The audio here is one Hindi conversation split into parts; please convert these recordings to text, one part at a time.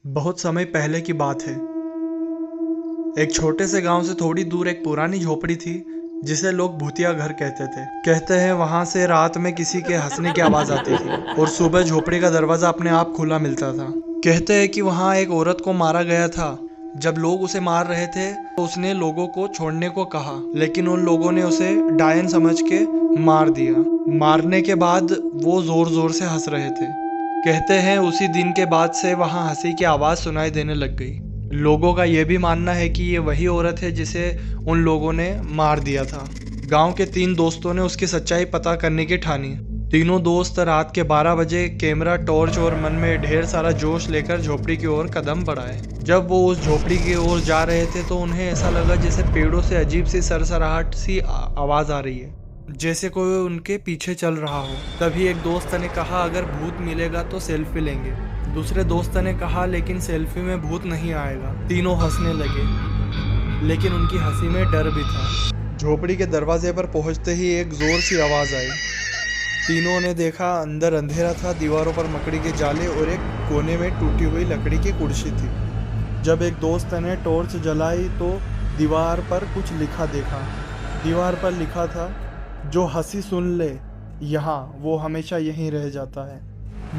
बहुत समय पहले की बात है। एक छोटे से गांव से थोड़ी दूर एक पुरानी झोपड़ी थी जिसे लोग भूतिया घर कहते थे। कहते हैं वहां से रात में किसी के हंसने की आवाज आती थी और सुबह झोपड़ी का दरवाजा अपने आप खुला मिलता था। कहते हैं कि वहां एक औरत को मारा गया था। जब लोग उसे मार रहे थे तो उसने लोगों को छोड़ने को कहा, लेकिन उन लोगों ने उसे डायन समझ के मार दिया। मारने के बाद वो जोर जोर से हंस रहे थे। कहते हैं उसी दिन के बाद से वहां हंसी की आवाज सुनाई देने लग गई। लोगों का यह भी मानना है कि ये वही औरत है जिसे उन लोगों ने मार दिया था। गांव के 3 दोस्तों ने उसकी सच्चाई पता करने की ठानी। तीनों दोस्त रात के 12 बजे कैमरा, टॉर्च और मन में ढेर सारा जोश लेकर झोपड़ी की ओर कदम बढ़ाए। जब वो उस झोपड़ी की ओर जा रहे थे तो उन्हें ऐसा लगा जैसे पेड़ों से अजीब सी सरसराहट सी आवाज आ रही है, जैसे कोई उनके पीछे चल रहा हो। तभी एक दोस्त ने कहा, अगर भूत मिलेगा तो सेल्फी लेंगे। दूसरे दोस्त ने कहा, लेकिन सेल्फी में भूत नहीं आएगा। तीनों हंसने लगे, लेकिन उनकी हंसी में डर भी था। झोपड़ी के दरवाजे पर पहुंचते ही एक जोर सी आवाज आई। तीनों ने देखा, अंदर अंधेरा था, दीवारों पर मकड़ी के जाले और एक कोने में टूटी हुई लकड़ी की कुर्सी थी। जब एक दोस्त ने टॉर्च जलाई तो दीवार पर कुछ लिखा देखा। दीवार पर लिखा था, जो हंसी सुन ले यहाँ, वो हमेशा यहीं रह जाता है।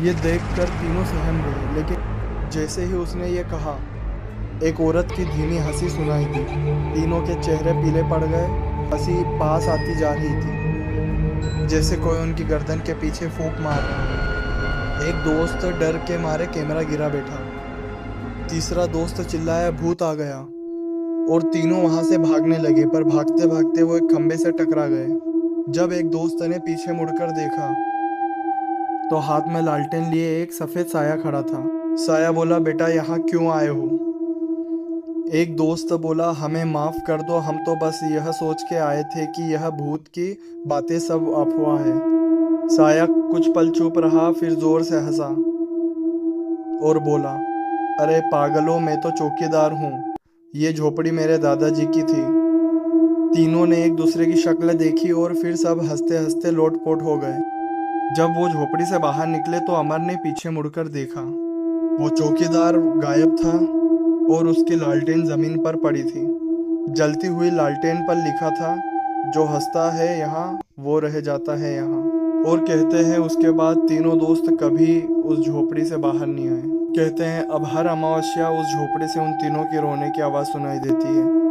ये देखकर तीनों सहम गए, लेकिन जैसे ही उसने ये कहा, एक औरत की धीमी हंसी सुनाई दी। तीनों के चेहरे पीले पड़ गए। हंसी पास आती जा रही थी, जैसे कोई उनकी गर्दन के पीछे फूंक मार रहा है। एक दोस्त डर के मारे कैमरा गिरा बैठा। तीसरा दोस्त चिल्लाया, भूत आ गया, और तीनों वहां से भागने लगे। पर भागते भागते वो एक खंबे से टकरा गए। जब एक दोस्त ने पीछे मुड़कर देखा तो हाथ में लालटेन लिए एक सफेद साया खड़ा था। साया बोला, बेटा यहाँ क्यों आए हो? एक दोस्त बोला, हमें माफ कर दो, हम तो बस यह सोच के आए थे कि यह भूत की बातें सब अफवाह है। साया कुछ पल चुप रहा, फिर जोर से हंसा और बोला, अरे पागलों, मैं तो चौकीदार हूँ। ये झोपड़ी मेरे दादाजी की थी। तीनों ने एक दूसरे की शक्ल देखी और फिर सब हंसते हंसते लोटपोट हो गए। जब वो झोपड़ी से बाहर निकले तो अमर ने पीछे मुड़कर देखा। वो चौकीदार गायब था और उसकी लालटेन जमीन पर पड़ी थी। जलती हुई लालटेन पर लिखा था, जो हंसता है यहाँ, वो रह जाता है यहाँ। और कहते हैं उसके बाद तीनों दोस्त कभी उस झोपड़ी से बाहर नहीं आए। कहते हैं अब हर अमावस्या उस झोपड़ी से उन तीनों के रोने की आवाज़ सुनाई देती है।